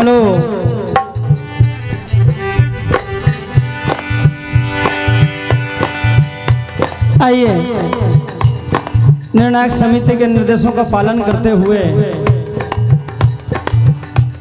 चलो आइए, निर्णायक समिति के निर्देशों का पालन करते हुए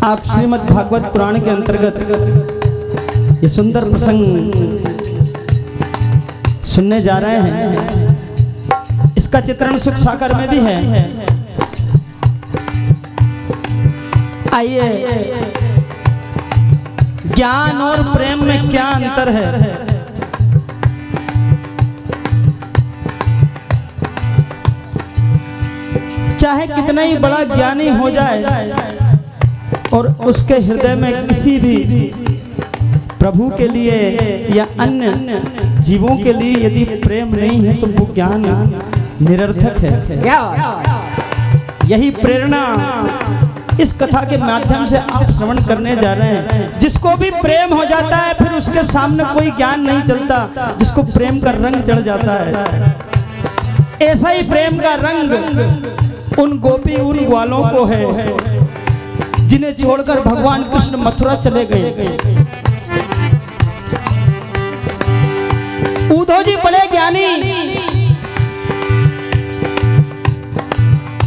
आप श्रीमद् भागवत पुराण के अंतर्गत ये सुंदर प्रसंग सुनने जा रहे हैं। इसका चित्रण सुख सागर में भी है। आइए, ज्ञान और प्रेम में क्या अंतर है? चाहे कितना ही बड़ा ज्ञानी हो जाए और उसके हृदय में किसी भी प्रभु के लिए या अन्य जीवों के लिए यदि प्रेम नहीं है तो वो ज्ञान निरर्थक है। यही प्रेरणा इस कथा के माध्यम से आप श्रवण करने जा रहे हैं। जिसको भी प्रेम हो जाता है फिर उसके सामने कोई ज्ञान नहीं चलता, जिसको प्रेम का रंग चढ़ जाता है। ऐसा ही प्रेम का रंग उन गोपी उन ग्वालों को है जिन्हें छोड़कर भगवान कृष्ण मथुरा चले गए। उद्धव जी बड़े ज्ञानी,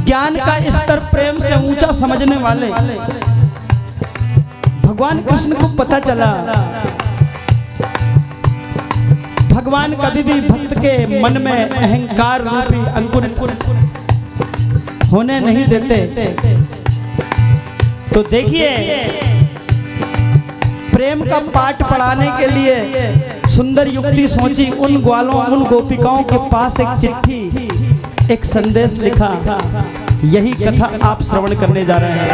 ज्ञान का स्तर प्रेम से ऊंचा समझने वाले। भगवान कृष्ण को पता चला भगवान कभी भी भक्त के मन में अहंकार रूपी अंकुरित होने नहीं देते। तो देखिए, प्रेम का पाठ पढ़ाने के लिए सुंदर युक्ति सोची। उन ग्वालों उन गोपिकाओं के पास एक चिट्ठी, एक संदेश लिखा। यही कथा आप श्रवण करने जा रहे हैं।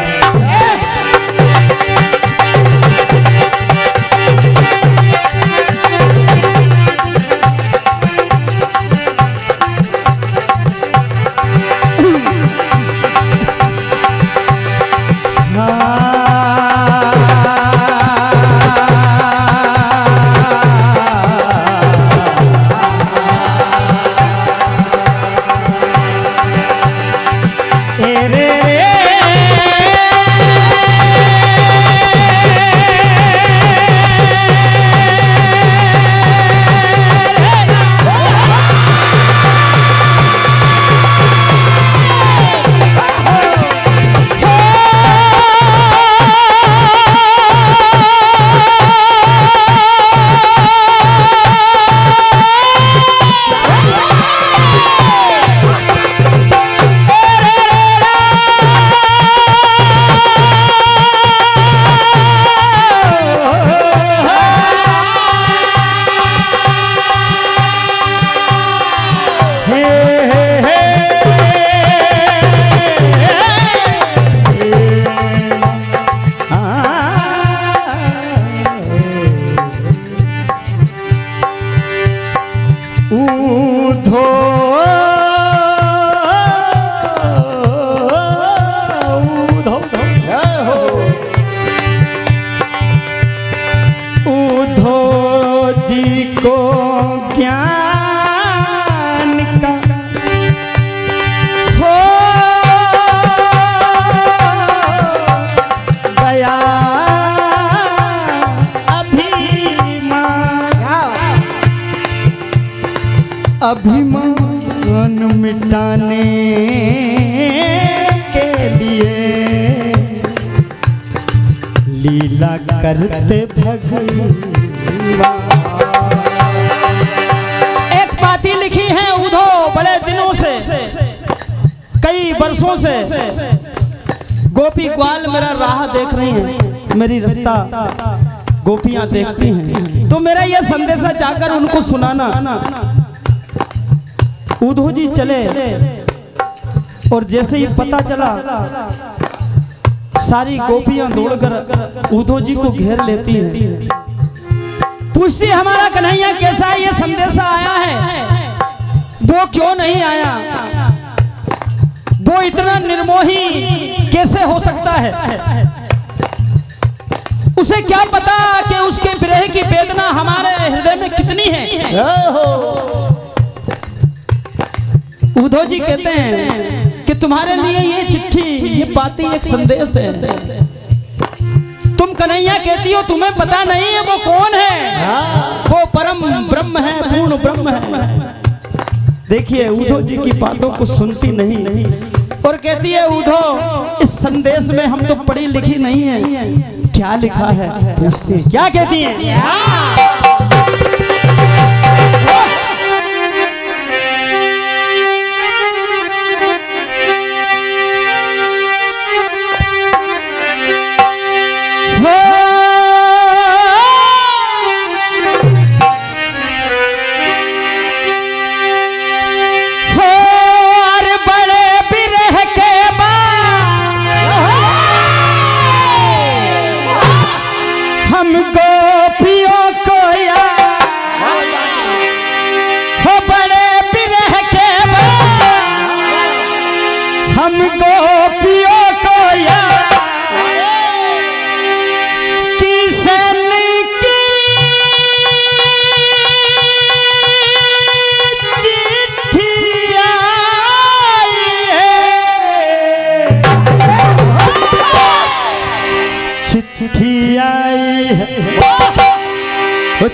अभिमान मिटाने के लिए लीला करते भगवान। एक पाती लिखी है उद्धव बड़े दिनों से, कई वर्षों से। गोपी ग्वाल मेरा राह देख रही हैं, मेरी रास्ता गोपियां देखती हैं, तो मेरा यह संदेशा जाकर उनको सुनाना। उद्धव जी चले और जैसे ही पता चला सारी गोपियां दौड़कर उद्धव जी को घेर लेती हैं। पूछती हमारा कन्हैया कैसा है? ये संदेशा आया है, वो क्यों नहीं आया? वो इतना निर्मोही कैसे हो सकता है? उसे क्या पता कि उसके विरह की वेदना हमारे हृदय में कितनी है। उद्धव जी कहते हैं कि तुम्हारे लिए ये चिट्ठी, ये पाती एक संदेश है। कन्हैया कहती हो तुम्हें पता नहीं है वो कौन है? वो परम ब्रह्म है, पूर्ण ब्रह्म है। देखिए उद्धव जी की बातों को सुनती नहीं और कहती है उद्धव इस संदेश में हम तो पढ़ी लिखी नहीं है, क्या लिखा है पूछती है। क्या कहती है?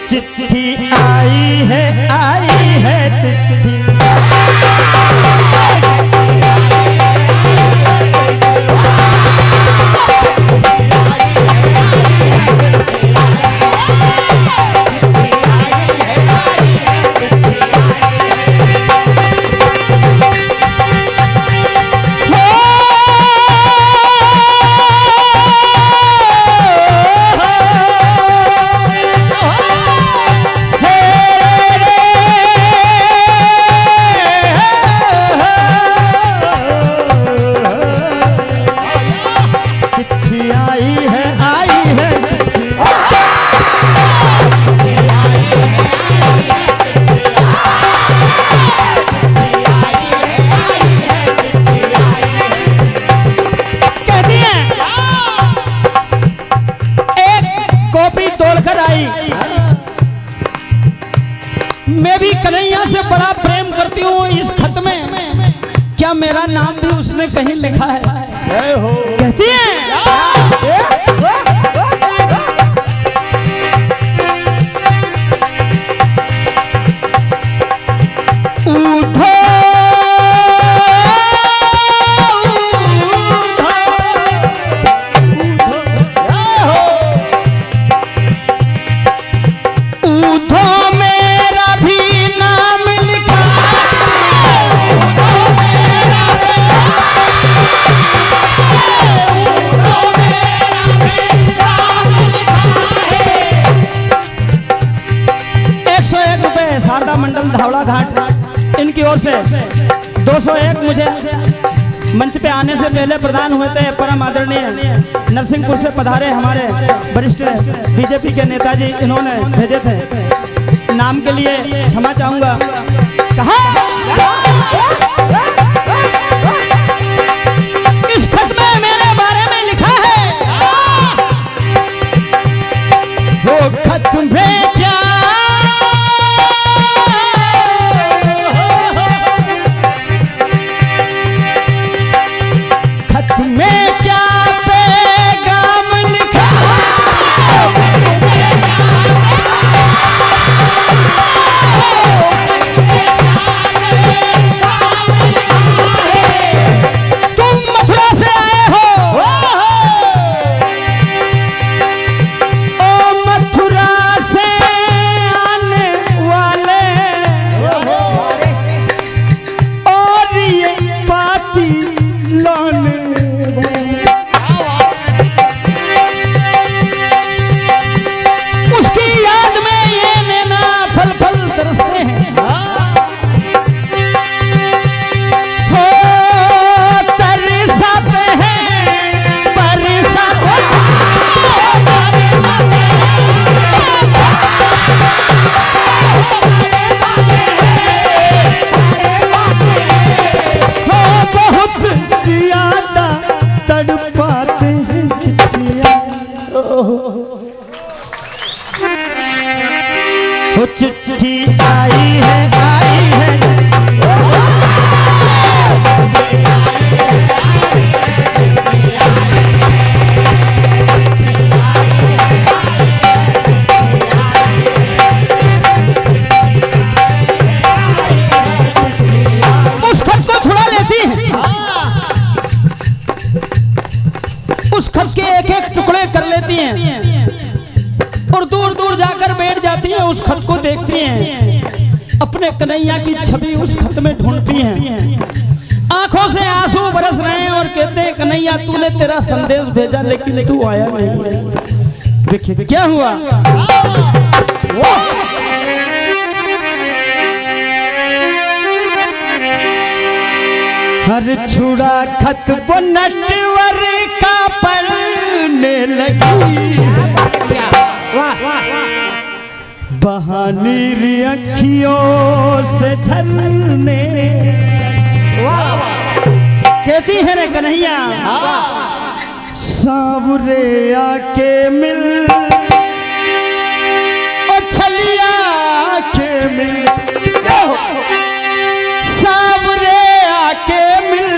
चिट्ठी आई है चिट्ठी। मैं भी कन्हैया से बड़ा प्रेम करती हूँ। इस खत में क्या मेरा नाम भी उसने कहीं लिखा है? कहती है धावड़ा घाट इनकी ओर से 201 मुझे मंच पे आने से पहले प्रदान हुए थे। परम आदरणीय नरसिंहपुर से पधारे हमारे वरिष्ठ बीजेपी के नेताजी इन्होंने भेजे थे। नाम के लिए क्षमा चाहूंगा। कहा इस खत में मेरे बारे में लिखा है, वो खत भेजा चिट्ठी आई है उस खत को देखती हैं, अपने कन्हैया की छवि उस खत में ढूंढती हैं, आंखों से आंसू बरस रहे हैं और कहते हैं कन्हैया तूने तेरा संदेश भेजा लेकिन तू आया नहीं। देखिए क्या हुआ। हर छुड़ा खत वो नटवर का पढ़ने लगी, बहानी अखियों से झरने। कहती है रे कन्हैया सावरे आके मिल, ओ छलिया के मिल, सावरे आके मिल,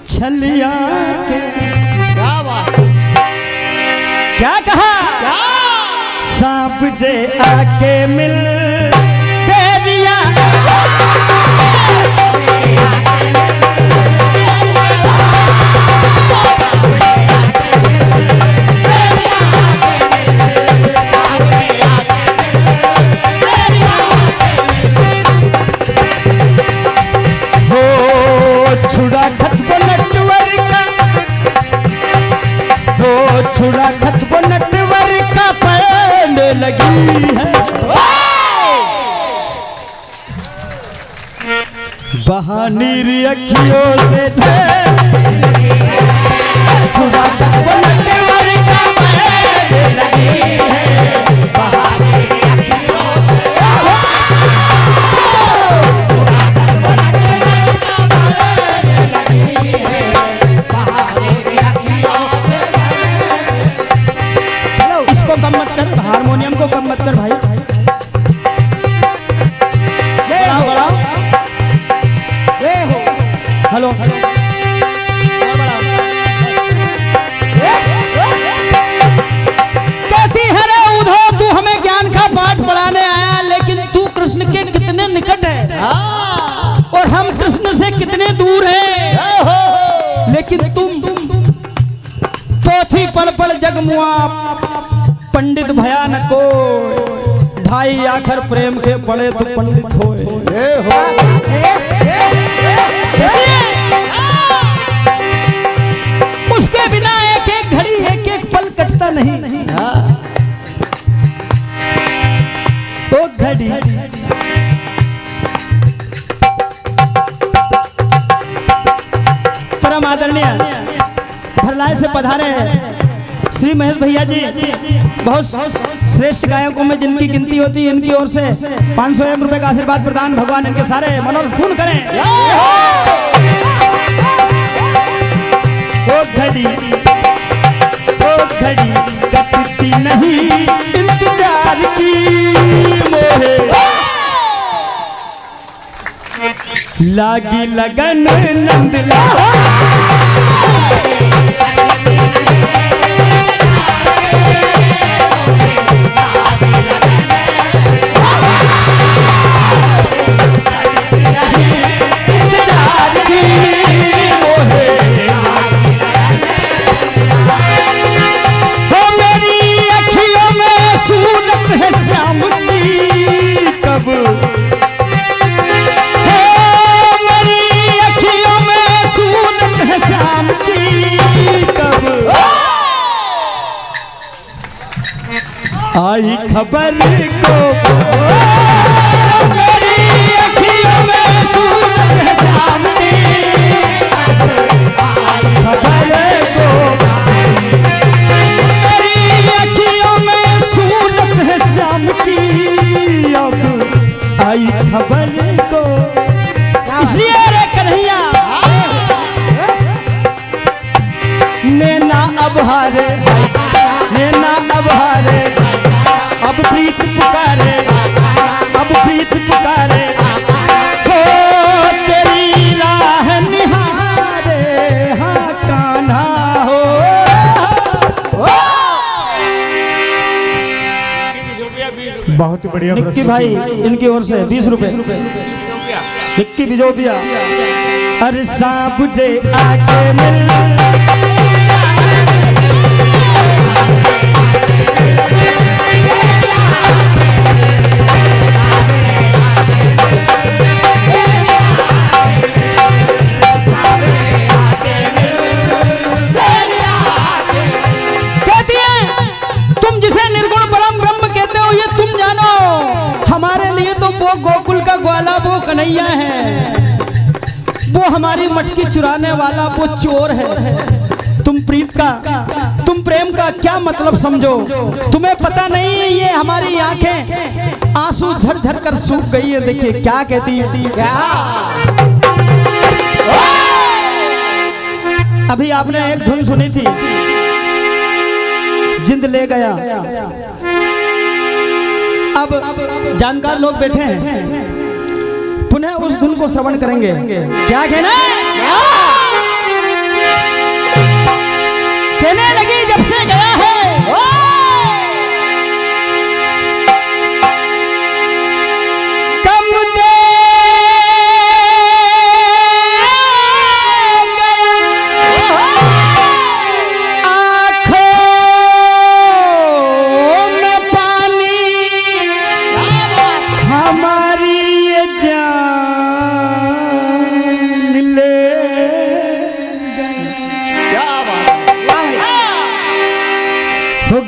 छलिया के। क्या कहा? सावरे आके मिल बेरिया, छुड़ा खत वो नटवर का, वो छुड़ा खत वो नटवर का पढ़ने लगी है, बहानी अखियों से छुड़ा खत वो नटवर का पढ़ने लगी है, बहानी अखियों कम मत कर, हारमोनियम को कम मत कर भाई। बढ़ाओ बढ़ाओ। हेलो कहती है रे उधो तू हमें ज्ञान का पाठ पढ़ाने आया, लेकिन तू कृष्ण के कितने निकट है और हम कृष्ण से कितने दूर हैं, लेकिन तुम पोथी पढ़ पढ़ जगमुआ पंडित भयानक को ढाई आखर प्रेम के पड़े तो पंडित होए। उसके बिना एक एक घड़ी एक एक पल कटता नहीं। तो घड़ी परम आदरणीय भरलाए से पधारे श्री महेश भैया जी, बहुत श्रेष्ठ गायकों में जिनकी गिनती होती है, इनकी ओर से 501 रुपए का आशीर्वाद प्रदान भगवान इनके सारे मनोरथ पूर्ण करें। ओ घड़ी कटती नहीं इंतजार की मोहे, लागी लगन नंदला आई खबर को मेरी अखियों में सूरत है सामने, आई खबर को मेरी अखियों में सूरत है शाम की, अब आई खबर को। इसलिए रे कन्हैया नैना अब हारे, नैना अब हारे, अब प्रीत पुकारे, अब प्रीत पुकारे, हो तेरी राह निहारे, हाँ कान्हा हो। बहुत बढ़िया निक्की भाई इनकी ओर से 20 रुपए। निक्की बिजोपिया। अरे सांप जे आके मिल, कन्हैया है, वो हमारी मटकी चुराने वाला वो चोर है। तुम प्रेम का क्या मतलब समझो? तुम्हें पता नहीं ये हमारी आंखें आंसू झर कर सूख गई है। देखिए क्या कहती है। अभी आपने एक धुन सुनी थी, जिंद ले गया। अब जानकार लोग बैठे हैं, पुनः उस धुन को श्रवण करेंगे। क्या कहना? कहने लगी जब से गया है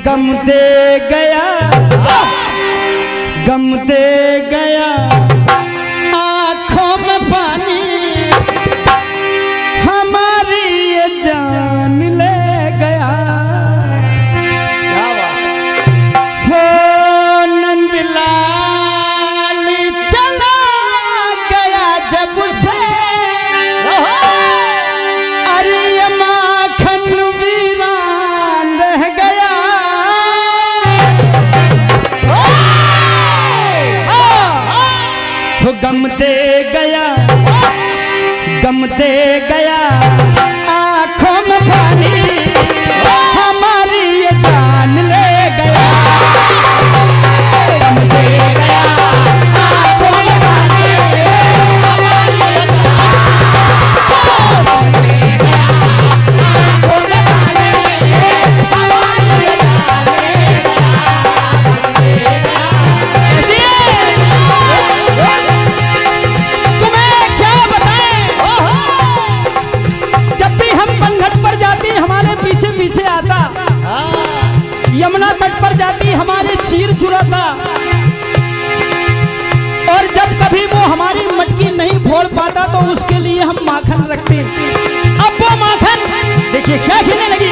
गम दे गया, गम दे गया आँखों में पानी, हमारी ये जान ले गया। हो नंदलाल चला गया जब से, अरे माखन वीरान रह गया। गम दे गया, गम दे गया आँखों में पानी, हमारी ये जान ले गया। गम दे गया आँखों में पानी, हमारी ये यमुना तट पर जाती हमारे चीर चुराता, और जब कभी वो हमारी मटकी नहीं फोड़ पाता तो उसके लिए हम माखन रखते। अब वो माखन देखिए क्या खिलने लगी।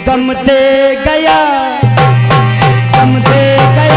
गम दे गया, गम दे गया।